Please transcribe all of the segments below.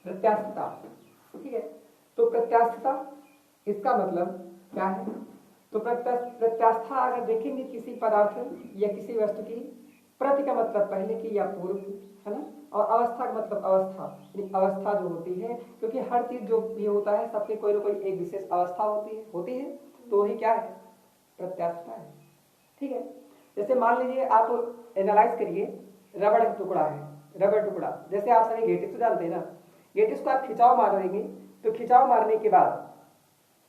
प्रत्यास्थता, ठीक है। तो प्रत्यास्थता इसका मतलब क्या है? तो प्रत्यास्था अगर देखेंगे किसी पदार्थ या किसी वस्तु की, प्रति का मतलब पहले की या पूर्व की, है ना, और अवस्था का मतलब अवस्था, अवस्था जो होती है, क्योंकि हर चीज जो भी होता है सबके कोई ना कोई एक विशेष अवस्था होती है, तो वही क्या है? प्रत्यास्था है, ठीक है। जैसे मान लीजिए आप एनालाइज करिए, रबड़ का टुकड़ा है, रबड़ टुकड़ा, जैसे आप सभी गेटिस को जानते हैं ना, गेटिस को आप खिंचाव मारेंगे तो खिंचाव मारने के बाद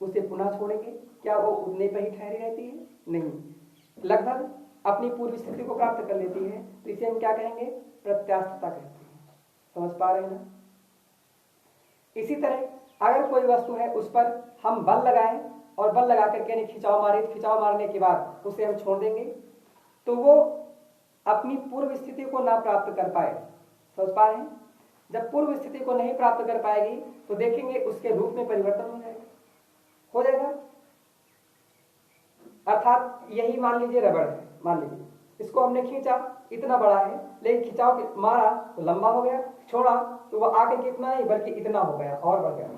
उसे पुनः छोड़ेंगे, क्या वो उतने पर ही ठहरी रहती है? नहीं, लगभग अपनी पूर्व स्थिति को प्राप्त कर लेती है, तो इसे हम क्या कहेंगे? प्रत्यास्थता कहते हैं। समझ पा रहे हैं ना? इसी तरह अगर कोई वस्तु है उस पर हम बल लगाएं और बल लगा करके खिंचाव मारे, खिंचाव मारने के बाद उसे हम छोड़ देंगे तो वो अपनी पूर्व स्थिति को ना प्राप्त कर पाए। समझ पा रहे हैं? जब पूर्व स्थिति को नहीं प्राप्त कर पाएगी तो देखेंगे उसके रूप में परिवर्तन हो जाएगा। अर्थात यही मान लीजिए रबड़ है, मान लीजिए इसको हमने खींचा, इतना बड़ा है, लेकिन खिंचाव मारा तो लंबा हो गया, छोड़ा तो वह आगे कितना नहीं बल्कि इतना हो गया और बढ़ गया।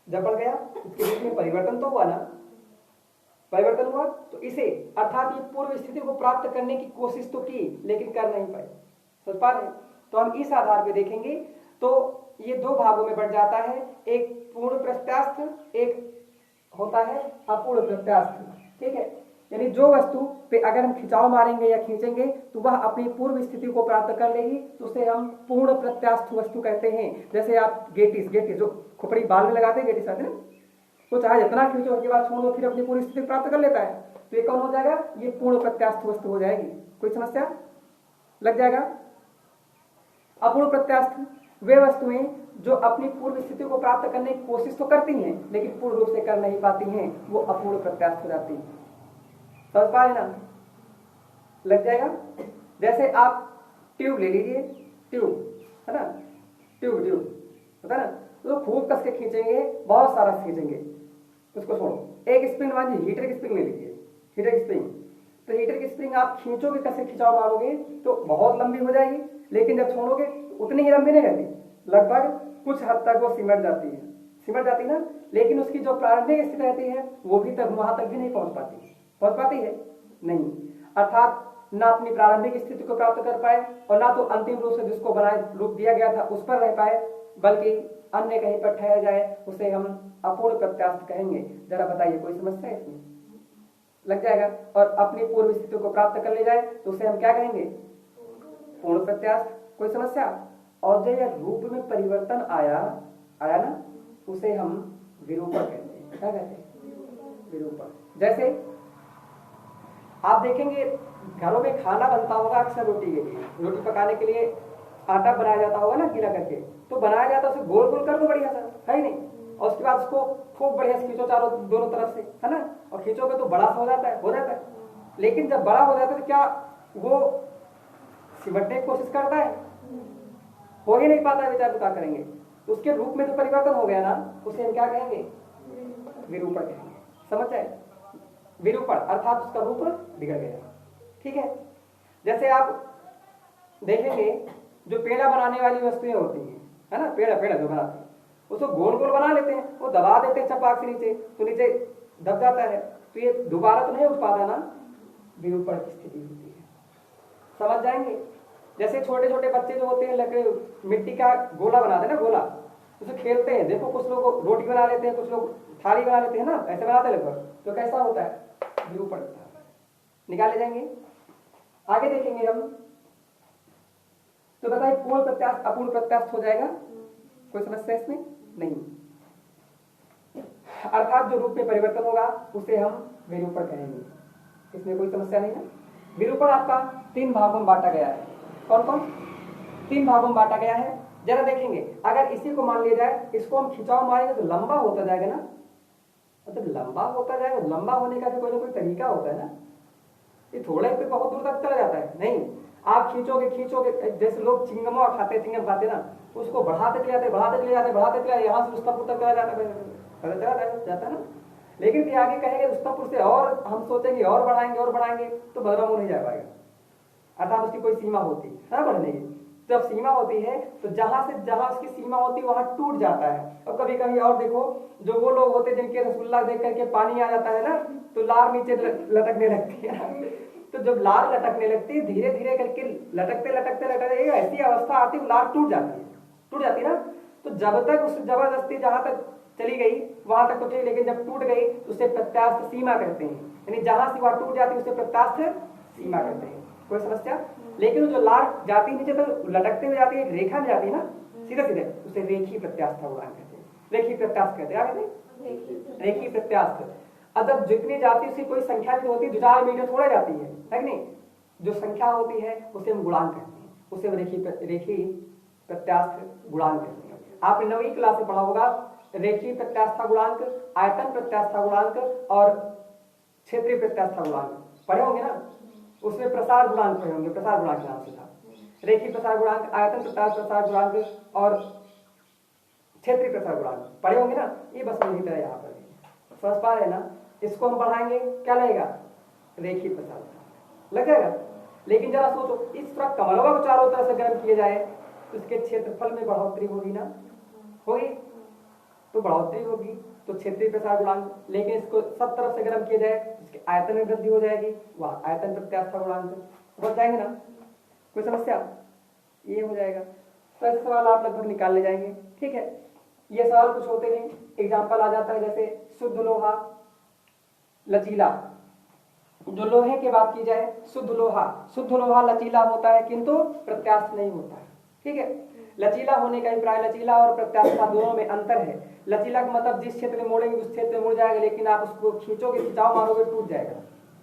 जब बढ़ गया इसके रूप में परिवर्तन तो हुआ ना, परिवर्तन हुआ, तो इसे अर्थात ये पूर्व स्थिति को प्राप्त करने की कोशिश तो की लेकिन कर नहीं पाई। समझ पा रहे? तो हम इस आधार पे देखेंगे तो ये दो भागों में बढ़ जाता है, एक पूर्ण प्रत्यास्थ, एक होता है अपूर्ण प्रत्यास्थ, ठीक है। यानी जो वस्तु पे अगर हम खिंचाव मारेंगे या खींचेंगे तो वह अपनी पूर्व स्थिति को प्राप्त कर लेगी, तो उसे हम पूर्ण प्रत्यास्थ वस्तु कहते हैं। जैसे आप गेटिस जो खोपड़ी बाल में लगाते हैं, गेटिस आते हैं, तो चाहे जितना खींचो उसके बाद छोड़ो फिर अपनी पूरी स्थिति प्राप्त कर लेता है, तो ये कौन हो जाएगा? ये पूर्ण प्रत्यास्थ वस्तु हो जाएगी। कोई समस्या लग जाएगा? अपूर्ण प्रत्यास्थ वे वस्तुएं जो अपनी पूर्व स्थिति को प्राप्त करने की कोशिश तो करती हैं लेकिन पूर्ण रूप से कर नहीं पाती हैं, वो अपूर्ण प्रत्यास्थ हो जाती है। समझ पा रहे ना? लग जाएगा? जैसे आप ट्यूब ले लीजिए, ट्यूब है ना, ट्यूब होता है ना, तो खूब कस के खींचेंगे, बहुत सारा खींचेंगे, उसको छोड़ो। एक स्प्रिंग मान लीजिए, हीटर की स्प्रिंग ले लीजिए, हीटर की स्प्रिंग, तो हीटर की स्प्रिंग आप खींचोगे, कसे खिंचाव मारोगे तो बहुत लंबी हो जाएगी, लेकिन जब छोड़ोगे उतनी ही लंबी नहीं रहती, लगभग कुछ हद तक वो सिमट जाती है ना, लेकिन उसकी जो प्रारंभिक स्थिति रहती है वो भी तक वहां तक भी नहीं पहुंच पाती है नहीं। अर्थात ना अपनी प्रारंभिक स्थिति को प्राप्त कर पाए और ना तो अंतिम रूप से जिसको बनाए रूप दिया गया था उस पर रह पाए, बल्कि अन्य कहीं पर ठहर जाए, उसे हम अपूर्ण प्रत्यास्थ कहेंगे। जरा बताइए कोई समस्या है इसमें? लग जाएगा। और अपनी पूर्व स्थिति को प्राप्त कर ले जाए तो उसे हम क्या कहेंगे? पूर्ण प्रत्यास्थ। कोई समस्या? और जो यह रूप में परिवर्तन आया ना, उसे हम विरूपण कहते हैं। क्या कहते हैं? विरूपण। जैसे आप देखेंगे घरों में खाना बनता होगा अक्सर, रोटी पकाने के लिए आटा बनाया जाता होगा ना, गीला करके, तो बनाया जाता है उसे गोल गोल कर दो बढ़िया सा, है ही नहीं, और उसके बाद उसको खूब बढ़िया से खींचो चारों दोनों तरफ से, है ना, और खींचोगे तो बड़ा सा हो जाता है। लेकिन जब बड़ा हो जाता है तो क्या वो सिमटने की कोशिश करता है? हो ही नहीं पाता है बेचारा, तो क्या करेंगे? तो उसके रूप में जो परिवर्तन हो गया ना, उसे हम क्या कहेंगे? विरूपण कहेंगे। समझ जाए? विरूपण अर्थात उसका रूप बिगड़ गया, ठीक है। जैसे आप देखेंगे जो पेड़ा बनाने वाली वस्तुएं होती हैं, है ना, पेड़ा जो बनाते हैं उसको गोल गोल बना लेते हैं, वो दबा देते हैं चपाक से नीचे, तो नीचे दब जाता है, तो ये दोबारा तो नहीं उठ पाता ना, विरूपण की स्थिति होती है। समझ जाएंगे? जैसे छोटे छोटे बच्चे जो होते हैं लकड़ी मिट्टी का गोला बनाते हैं ना, गोला, उसे खेलते हैं, देखो कुछ लोग रोटी बना लेते हैं, कुछ लोग थाली बना लेते हैं ना, ऐसे बनाते हैं लगभग, तो कैसा होता है? विरूपण निकाले जाएंगे। आगे देखेंगे हम, तो बताइए पूर्ण प्रत्यास्थ अपूर्ण प्रत्यास्थ हो जाएगा? कोई समस्या इसमें नहीं। अर्थात जो रूप में परिवर्तन होगा उसे हम विरूपण कहेंगे। इसमें कोई समस्या नहीं है। विरूपण आपका 3 भागों में बांटा गया है। कौन कौन? 3 भागों में बांटा गया है। जरा देखेंगे, अगर इसी को मान लिया जाए, इसको हम खिंचाव मारेंगे तो लंबा होता जाएगा ना, मतलब लंबा होता जाएगा, लंबा होने का भी कोई ना कोई तरीका होता है ना, ये थोड़े पे बहुत दूर तक चला जाता है नहीं। आप खींचोगे, जैसे लोग चिंगम खाते ना, उसको बढ़ाते चले जाते, यहाँ से उस तक चला जाता है ना, लेकिन फिर आगे कहेंगे उस तक से और हम सोचेंगे और बढ़ाएंगे तो बदला नहीं जा पाएगा। अर्थात उसकी कोई सीमा होती है ना बढ़ने की, जब सीमा होती है तो जहां से जहां उसकी सीमा होती है वहां टूट जाता है। और कभी कभी और देखो, जो वो लोग होते हैं जिनके रसगुल्ला देख करके पानी आ जाता है ना, तो लार नीचे लटकने लगती है। तो जब लार लटकने लगती है, धीरे धीरे करके लटकते लटकते लटकते ऐसी अवस्था आती है लार टूट जाती है ना। तो जब तक उस जबरदस्ती जहां तक चली गई वहां तक तो ठीक, लेकिन जब टूट गई तो उसे प्रत्यास्थ सीमा कहते हैं। यानी जहां से वहां टूट जाती है उसे प्रत्यास्थ सीमा कहते हैं। कोई समस्या? लेकिन जो लार जाती नीचे तो लटकते हुए जाती है, रेखा में जाती है ना सीधे सीधे, उसे रेखी प्रत्यास्थ उड़ान कहते हैं। रेखी प्रत्यास्थ कहते हैं, रेखी प्रत्यास्थ। अब जब जितनी जाती है उसकी कोई संख्या भी होती है, 2-4 मीटर थोड़ा जाती है कि नहीं, जो संख्या होती है उसे हम गुणांक कहते हैं, उसे रेखी प्रत्यास्थ गुणांक कहते हैं। आपने 9वीं क्लास में पढ़ा होगा रेखी प्रत्यास्थ गुणांक, आयतन प्रत्यास्थ गुणांक और क्षेत्रीय प्रत्यास्थ गुणांक पढ़े होंगे ना। उसमें प्रसार गुणांक पढ़े होंगे, प्रसार गुणांक नाम से था। रेखी प्रसार गुणांक, आयतन प्रसार गुणांक और क्षेत्रीय प्रसार गुणांक पढ़े होंगे ना। ये बस यही तरह यहाँ पर समझ पा रहे ना। इसको हम बढ़ाएंगे क्या लगेगा, रेखी प्रसार लग जाएगा। लेकिन जरा सोचो, इस तरह कमलवा को चारों तरफ से गर्म किया जाए तो इसके क्षेत्रफल में बढ़ोतरी होगी ना, होगी तो बढ़ोतरी होगी तो क्षेत्रीय प्रसार गुणांक। लेकिन इसको सब तरफ से गर्म किया जाए इसके आयतन में वृद्धि हो जाएगी, वह आयतन प्रत्यास्थ गुणांक बढ़ जाएंगे ना। कोई समस्या? ये हो जाएगा। तो ऐसे सवाल आप लगभग निकाल ले जाएंगे। ठीक है, ये सवाल कुछ होते नहीं, एग्जाम्पल आ जाता है जैसे शुद्ध लोहा लचीला। जो लोहे की बात की जाए, शुद्ध लोहा लचीला होता है किंतु प्रत्यास्थ नहीं होता है। ठीक है, लचीला होने का अभिप्राय, लचीला और प्रत्यास्थ दोनों में अंतर है। लचीला का मतलब जिस क्षेत्र में मोड़ेंगे उस क्षेत्र में मुड़ जाएगा, लेकिन आप उसको खींचोगे, खिंचाव मारोगे टूट जाएगा।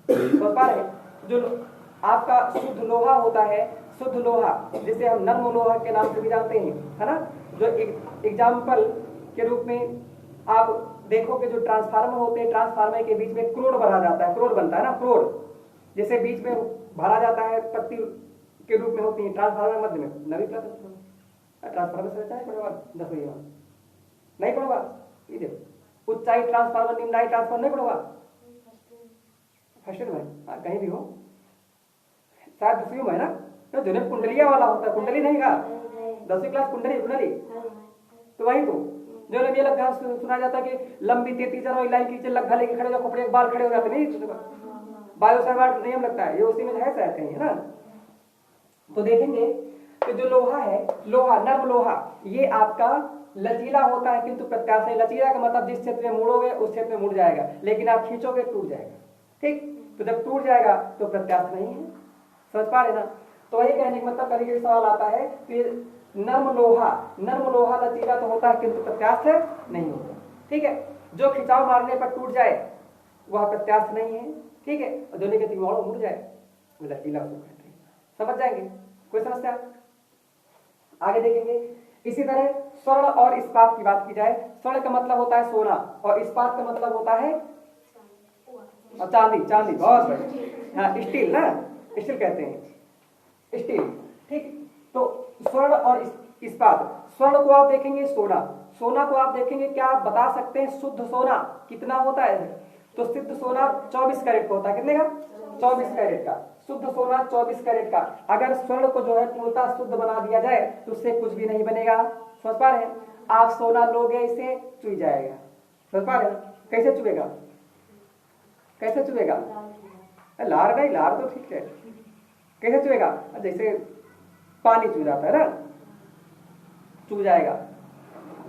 समझ पा रहे? जो आपका शुद्ध लोहा होता है, शुद्ध लोहा जिसे हम नर्म लोहा के नाम से भी जानते हैं, है ना। जो एग्जाम्पल के रूप में आप देखोगे, जो ट्रांसफार्मर होते हैं, ट्रांसफार्मर के बीच में क्रोड भरा जाता है, क्रोड बनता है ना, क्रोड जैसे बीच में भरा जाता है, पत्ती के रूप में होती है ट्रांसफार्मर मध्य में। नवी क्लास ट्रांसफार्मर से पढ़ेगा 10वीं में नहीं पढ़ोगा। ये देखो, उच्चाई ट्रांसफार्मर, निम्नाई ट्रांसफार्मर नहीं पढ़ोगा फर्स्ट में, कहीं भी हो, शायद 10वीं में है ना। तो जो कुंडलिया वाला होता है, कुंडली नहीं का 10वीं क्लास कुंडली, तो वही तो जो ये लग सुना जाता है कि लंबी तेतीजर और लाइन नीचे लग लेके खड़े हो, कपड़े बाल खड़े हो जाते नहीं, बायोसाइड नियम लगता है, ये उसी में है शायद कहीं, है ना। तो देखेंगे कि जो लोहा है, लोहा नर्म लोहा, ये आपका लचीला होता है किंतु प्रत्यास्थ नहीं। लचीला का मतलब जिस क्षेत्र में मुड़ोगे उस क्षेत्र में मुड़ जाएगा, लेकिन आप खींचोगे टूट जाएगा। ठीक, तो जब टूट जाएगा तो प्रत्यास्थ नहीं है। समझ पा रहे ना। तो वही कहने का मतलब कभी सवाल आता है कि नर्म लोहा लचीला तो होता है किंतु प्रत्यास्थ नहीं होता। ठीक है, जो खिंचाव मारने पर टूट जाए वह प्रत्यास्थ नहीं है। ठीक है, और जो लेके तिगोड़ मुड़ जाए वो लचीला उसको कहते हैं। समझ जाएंगे? कोई समस्या? आगे देखेंगे। इसी तरह स्वर्ण और इस्पात की बात की जाए, स्वर्ण का मतलब होता है सोना और इस्पात का मतलब होता है चांदी। बहुत बढ़िया, हाँ स्टील ना, स्टील कहते हैं, स्टील। ठीक, तो स्वर्ण और इस्पात, स्वर्ण को आप देखेंगे सोना को आप देखेंगे, क्या आप बता सकते हैं शुद्ध सोना कितना होता है? तो शुद्ध सोना 24 कैरेट का होता है। कितने का? 24 कैरेट का शुद्ध सोना, 24 कैरेट का। अगर स्वर्ण को जो है पूर्णतः शुद्ध बना दिया जाए तो उससे कुछ भी नहीं बनेगा। समझ पा रहे हैं? आप सोना लोगे इसे चुई जाएगा। समझ पा रहे हैं? कैसे चुएगा? कैसे चुएगा? लार नहीं, लार तो ठीक है, कैसे चुएगा? जैसे पानी चू जाता है ना, चू जाएगा।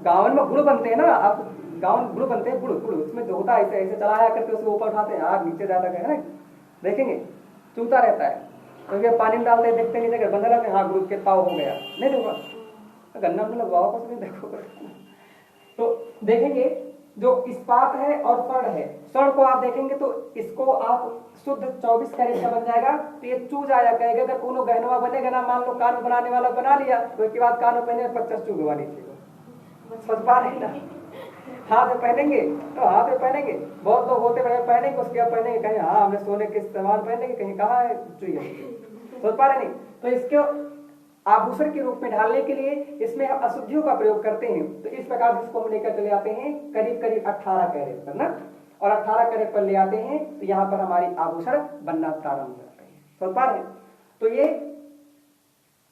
गावन में गुड़ बनते हैं ना, आप गावन गुड़ बनते हैं, गुड़ उसमें जो होता है ऐसे ऐसे चलाया करके उसको ऊपर उठाते हैं, आग नीचे जाता है ना, देखेंगे चूता रहता है। तो ये पानी में डालते हैं, देखते नहीं जगह बंद रहते हैं, हाँ गुड़ के पाव हो गया, नहीं देखो गन्ना में लगवाओ कुछ नहीं, देखो। तो देखेंगे जो इस्पात है और स्वर्ण है, स्वर्ण को आप देखेंगे तो इसको आप शुद्ध 24 कैरेट का बन जाएगा, तो ये चू जाया कहेगा। अगर कोनो गहनवा बनेगा ना, मान लो कान बनाने वाला बना लिया, तो उसके बाद कान में पहने 50 चूगवा नीचे को। समझ पा रहे ना। हाथ में पहनेंगे तो हाथ में पहनेंगे, बहुत लोग होते बड़े पहनेंगे, उसके बाद पहनेंगे कहीं हाँ हमने सोने के सामान पहनेंगे, कहीं कहा है चुई। समझ पा रहे नहीं। तो इसके आभूषण के रूप में ढालने के लिए इसमें हम अशुद्धियों का प्रयोग करते हैं। तो इस प्रकार जिसको हम लेकर चले आते हैं करीब 18 कैरेट पर ना, और 18 कैरेट पर ले आते हैं तो यहाँ पर हमारी आभूषण बनना प्रारंभ हो जाते हैं। समझ पा रहे हैं? तो ये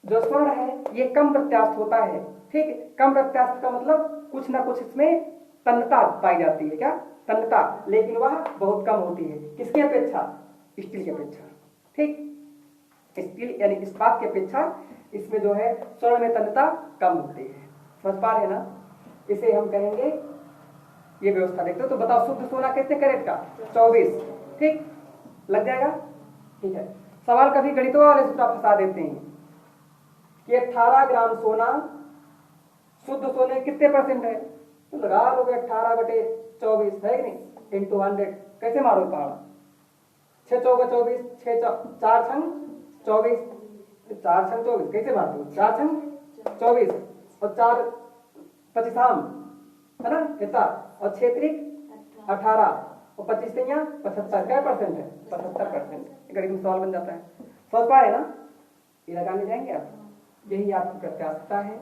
जो स्वर्ण है ये कम प्रत्यास्थ होता है, ठीक है। कम प्रत्यास्थ का मतलब कुछ ना कुछ इसमें तन्यता पाई जाती है, क्या तन्यता, लेकिन वह बहुत कम होती है। किसकी अपेक्षा? स्टील की अपेक्षा, ठीक। स्टील यानी इस्पात की अपेक्षा इसमें जो है स्वर्ण में तन्यता कम होती है। समझ पा रहे हैं ना? इसे हम कहेंगे, ये व्यवस्था देखते हो तो बताओ शुद्ध सोना कितने कैरेट का? 24, ठीक, लग जाएगा, ठीक है। सवाल कभी गणितों वाले सूत्र फंसा देते हैं कि 18 ग्राम सोना शुद्ध सोने कितने परसेंट है, तो लगा लोगे 18/24 है कि नहीं, इंटू 100, कैसे मारो पहाड़? 6 चौका 24, 4 छंग 24, 4 छंग 24 कैसे मारते हो? 4 छंग 24 और 4 पचिसाम है ना इतना, और 6 त्रिक 18 और 25 75, क्या परसेंट है? 75%। गणित में सवाल बन जाता है। समझ पाए ना? ये लगाने जाएंगे आप, यही आपकी प्रत्यास्थता है,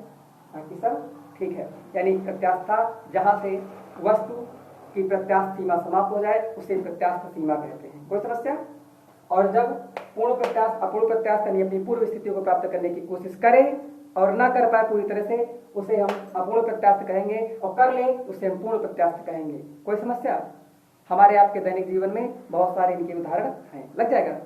बाकी सब ठीक है। यानी प्रत्यास्थता जहां से वस्तु की प्रत्यास्थ सीमा समाप्त हो जाए उसे प्रत्यास्थ सीमा कहते हैं। कोई समस्या? और जब पूर्ण प्रत्यास्थ अपूर्ण प्रत्यास्थ यानी अपनी पूर्व स्थितियों को प्राप्त करने की कोशिश करे और न कर पाए पूरी तरह से, उसे हम अपूर्ण प्रत्यास्थ कहेंगे, और कर ले उसे हम पूर्ण प्रत्यास्थ कहेंगे। कोई समस्या? हमारे आपके दैनिक जीवन में बहुत सारे इनके उदाहरण हैं, लग जाएगा।